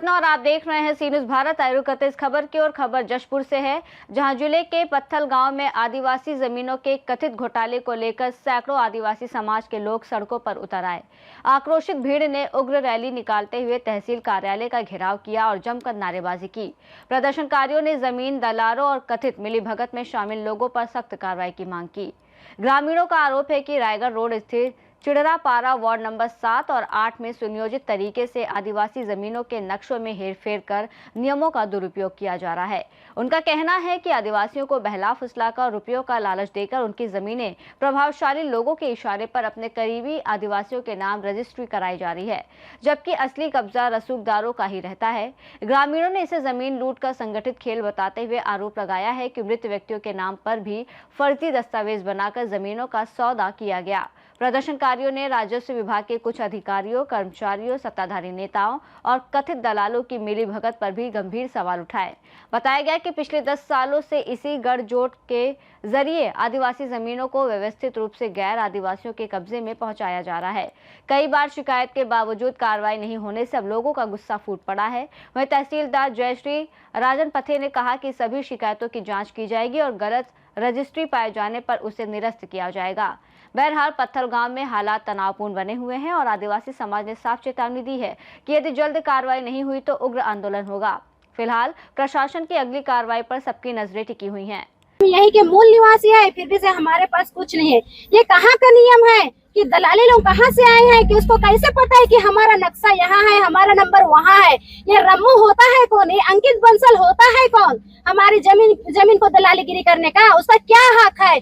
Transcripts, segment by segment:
पटना और आप देख रहे हैं सी न्यूज़ भारत। आए रुक इस खबर की ओर। खबर जशपुर से है, जहां जिले के पत्थल गांव में आदिवासी जमीनों के कथित घोटाले को लेकर सैकड़ों आदिवासी समाज के लोग सड़कों पर उतर आए। आक्रोशित भीड़ ने उग्र रैली निकालते हुए तहसील कार्यालय का घेराव किया और जमकर नारेबाजी की। प्रदर्शनकारियों ने जमीन दलालों और कथित मिलीभगत में शामिल लोगों पर सख्त कार्रवाई की मांग की। ग्रामीणों का आरोप है कि रायगढ़ रोड स्थित चिड़रापारा वार्ड नंबर 7 और 8 में सुनियोजित तरीके से आदिवासी जमीनों के नक्शों में हेरफेर कर नियमों का दुरुपयोग किया जा रहा है। उनका कहना है कि आदिवासियों को बहला फुसलाकर रुपयों का लालच देकर उनकी जमीनें प्रभावशाली लोगों के इशारे पर अपने करीबी आदिवासियों के नाम रजिस्ट्री कराई जा रही है, जबकि असली कब्जा रसूखदारों का ही रहता है। ग्रामीणों ने इसे जमीन लूट का संगठित खेल बताते हुए आरोप लगाया है कि मृत व्यक्तियों के नाम पर भी फर्जी दस्तावेज बनाकर जमीनों का सौदा किया गया। प्रदर्शनकारियों ने राजस्व विभाग के कुछ अधिकारियों, कर्मचारियों, सत्ताधारी नेताओं और कथित दलालों की मिलीभगत पर भी गंभीर सवाल उठाए। बताया गया कि पिछले 10 सालों से इसी गठजोड़ के जरिए आदिवासी जमीनों को व्यवस्थित रूप से गैर आदिवासियों के कब्जे में पहुंचाया जा रहा है। कई बार शिकायत के बावजूद कार्रवाई नहीं होने से अब लोगों का गुस्सा फूट पड़ा है। वहीं तहसीलदार जयश्री राजन पथे ने कहा कि सभी शिकायतों की जाँच की जाएगी और गलत रजिस्ट्री पाए जाने पर उसे निरस्त किया जाएगा। बहरहाल पत्थल गांव में हालात तनावपूर्ण बने हुए हैं और आदिवासी समाज ने साफ चेतावनी दी है कि यदि जल्द कार्रवाई नहीं हुई तो उग्र आंदोलन होगा। फिलहाल प्रशासन की अगली कार्रवाई पर सबकी नजरें टिकी हुई हैं। यही के मूल निवासी है, फिर भी से हमारे पास कुछ नहीं है। ये कहाँ का नियम है कि दलाली लोग कहाँ से आए हैं कि उसको कैसे पता है कि हमारा नक्शा यहाँ है, हमारा नंबर वहाँ है। ये रम्मू होता है कौन? ये अंकित बंसल होता है कौन? हमारी जमीन को दलालीगिरी करने का उसका क्या हक है?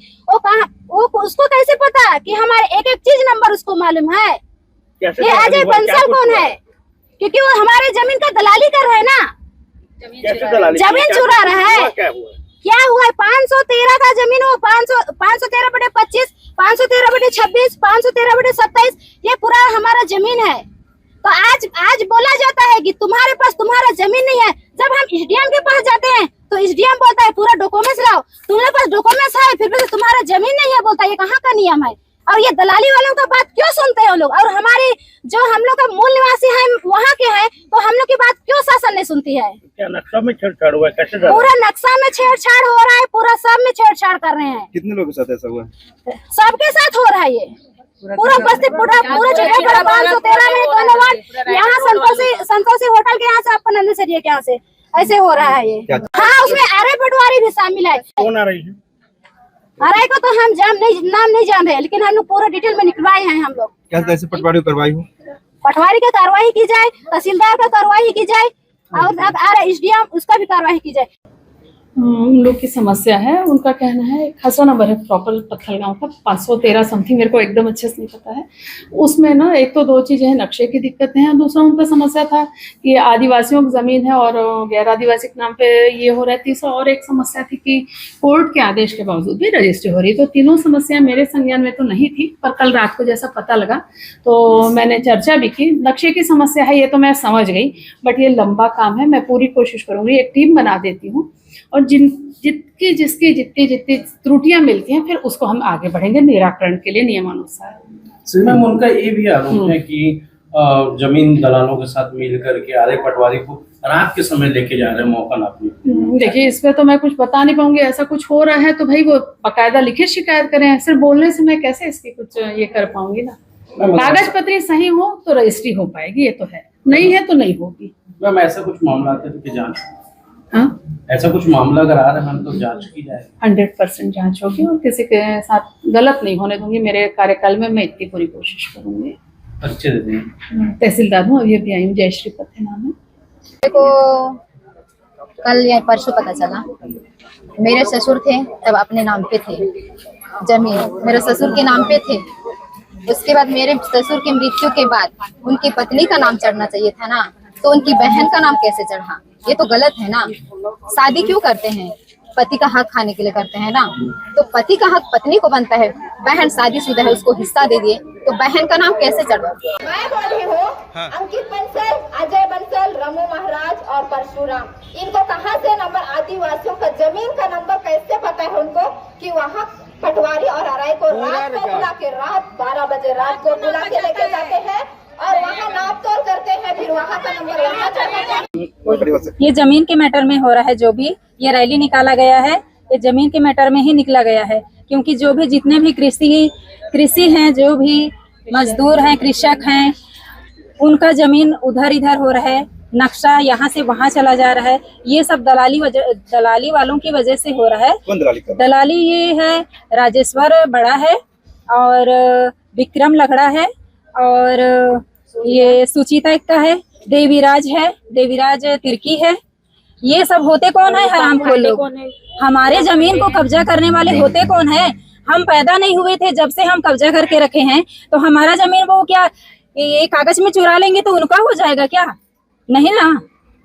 वो उसको कैसे पता कि हमारे एक एक चीज नंबर उसको मालूम है? ये अजय बंसल कौन है? क्योंकि वो हमारे जमीन का दलाली कर रहे हैं ना, जमीन चुरा रहा है। क्या हुआ है? 513 का जमीन, वो 513/25, 513/26, 513/27, ये पूरा हमारा जमीन है। तो आज बोला जाता है कि तुम्हारे पास तुम्हारा जमीन नहीं है। जब हम एसडीएम के पास जाते हैं तो एसडीएम बोलता है पूरा डॉक्यूमेंट्स लाओ। तुम्हारे पास डॉक्यूमेंट्स है, फिर भी तुम्हारा जमीन नहीं है बोलता है। ये कहाँ का नियम है? और ये दलाली वालों का बात क्यों सुनते हैं लोग? और हमारे जो हम लोग का मूल निवासी है वहाँ के हैं, तो हम लोग की बात क्यों शासन नहीं सुनती है? क्या नक्शा में छेड़छाड़ हुआ है? कैसे? पूरा नक्शा में छेड़छाड़ हो रहा है, पूरा सब में छेड़छाड़ कर रहे हैं। कितने लोगों के साथ ऐसा हुआ है? सबके साथ हो रहा है ये पूरा बस्ती, पूरा जगह 513 में दोनों वार्ड। यहाँ संतोषी होटल के यहाँ से आपका नंदसरिया के यहाँ से ऐसे हो रहा है ये। हाँ, उसमें आरे पटवारी भी शामिल है। कौन आ रही है? आरआई को तो हम नाम नहीं जान रहे, लेकिन हम लोग पूरा डिटेल में निकलवाए हैं। हम लोग कैसे पटवारी करवाई हो? पटवारी का कार्रवाई की जाए, तहसीलदार का कार्रवाई की जाए और एसडीएम उसका भी कार्रवाई की जाए। उन लोग की समस्या है, उनका कहना है खासा नंबर है प्रॉपर पत्थल गांव का 513 समथिंग, मेरे को एकदम अच्छे से नहीं पता है। उसमें ना एक तो 2 चीजें हैं, नक्शे की दिक्कतें हैं, दूसरा उनका समस्या था कि आदिवासियों की जमीन है और गैर आदिवासी के नाम पे ये हो रहा है। तीसरा और एक समस्या थी कि कोर्ट के आदेश के बावजूद भी रजिस्ट्री हो रही। तो तीनों समस्या मेरे संज्ञान में तो नहीं थी, पर कल रात को जैसा पता लगा तो मैंने चर्चा भी की। नक्शे की समस्या है ये तो मैं समझ गई, बट ये लंबा काम है। मैं पूरी कोशिश करूंगी, एक टीम बना देती हूँ और जिसकी जितनी त्रुटियां मिलती हैं फिर उसको हम आगे बढ़ेंगे निराकरण के लिए नियमानुसार। मैम, उनका ये भी आरोप है कि जमीन दलालों के साथ मिल करके आरआई पटवारी को रात के समय लेके जा रहे हैं मौका नापने। देखिए, इस पे तो मैं कुछ बता नहीं पाऊंगी। ऐसा कुछ हो रहा है तो भाई वो बाकायदा लिखित शिकायत करें। सिर्फ बोलने से मैं कैसे इसकी कुछ ये कर पाऊंगी ना। कागज पत्री सही हो तो रजिस्ट्री हो पाएगी, ये तो है, नहीं है तो नहीं होगी। मैम, ऐसा कुछ मामला आते तो जांच, हाँ, ऐसा कुछ मामला अगर आ रहा है तो जांच की जाए। 100% जांच होगी और किसी के साथ गलत नहीं होने दूंगी। मेरे कार्यकाल में मैं इतनी पूरी कोशिश करूंगी। अच्छे दिन तहसीलदार हूँ, अभी आई हूँ, जयश्री पथे नाम है। देखो, कल या परसों पता चला, मेरे ससुर थे तब अपने नाम पे थे, जमीन मेरे ससुर के नाम पे थे। उसके बाद मेरे ससुर की मृत्यु के बाद उनकी पत्नी का नाम चढ़ना चाहिए था ना, तो उनकी बहन का नाम कैसे चढ़ा? ये तो गलत है ना। शादी क्यों करते हैं? पति का हक खाने के लिए करते हैं ना, तो पति का हक पत्नी को बनता है। बहन शादीशुदा है, उसको हिस्सा दे दिए, तो बहन का नाम कैसे चढ़ा? मैं बोल रही हूँ, अंकित बंसल, अजय बंसल, रमू महाराज और परशुराम, इनको कहाँ से नंबर, आदिवासियों का जमीन का नंबर कैसे पता है उनको कि वहाँ पटवारी और आरआई को रात को बुला के, रात 12 बजे रात को बुला के लेके जाते हैं और वहाँ नाप तोल करते हैं, फिर वहाँ का नंबर वहाँ जाता है। ये जमीन के मैटर में हो रहा है। जो भी ये रैली निकाला गया है, ये जमीन के मैटर में ही निकला गया है, क्योंकि जो भी जितने भी कृषि हैं, जो भी मजदूर हैं, कृषक हैं, उनका जमीन उधर इधर हो रहा है, नक्शा यहाँ से वहाँ चला जा रहा है। ये सब दलाली वालों की वजह से हो रहा है। कौन दलाली कर? दलाली ये है, राजेश्वर बड़ा है और विक्रम लखड़ा है और ये सुचिता एक्का है, देवीराज है, देवीराज तिर्की है। ये सब होते कौन है? हरामखोर लोग। हमारे जमीन को कब्जा करने वाले होते कौन है? हम पैदा नहीं हुए थे जब से हम कब्जा करके रखे हैं, तो हमारा जमीन वो क्या ये कागज में चुरा लेंगे तो उनका हो जाएगा क्या? नहीं ना,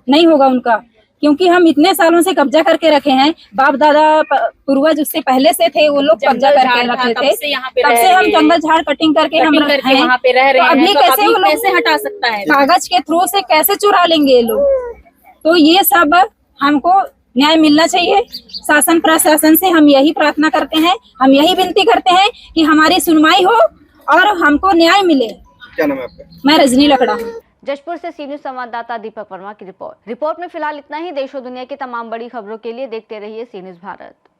नहीं होगा उनका, क्योंकि हम इतने सालों से कब्जा करके रखे हैं। बाप दादा पूर्वज उससे पहले से थे, वो लोग कब्जा करके रखे थे, तब से हम जंगल झाड़ कटिंग करके हम वहाँ पे रह रहे हैं। अभी कैसे वो लोग हटा सकता है? कागज के थ्रू से कैसे चुरा लेंगे ये लोग? तो ये सब हमको न्याय मिलना चाहिए। शासन प्रशासन से हम यही प्रार्थना करते हैं, हम यही विनती करते हैं कि हमारी सुनवाई हो और हमको न्याय मिले। क्या नाम है आपका? मैं रजनी लकड़ा। जशपुर से सी न्यूज संवाददाता दीपक वर्मा की रिपोर्ट में फिलहाल इतना ही। देश और दुनिया की तमाम बड़ी खबरों के लिए देखते रहिए सी न्यूज भारत।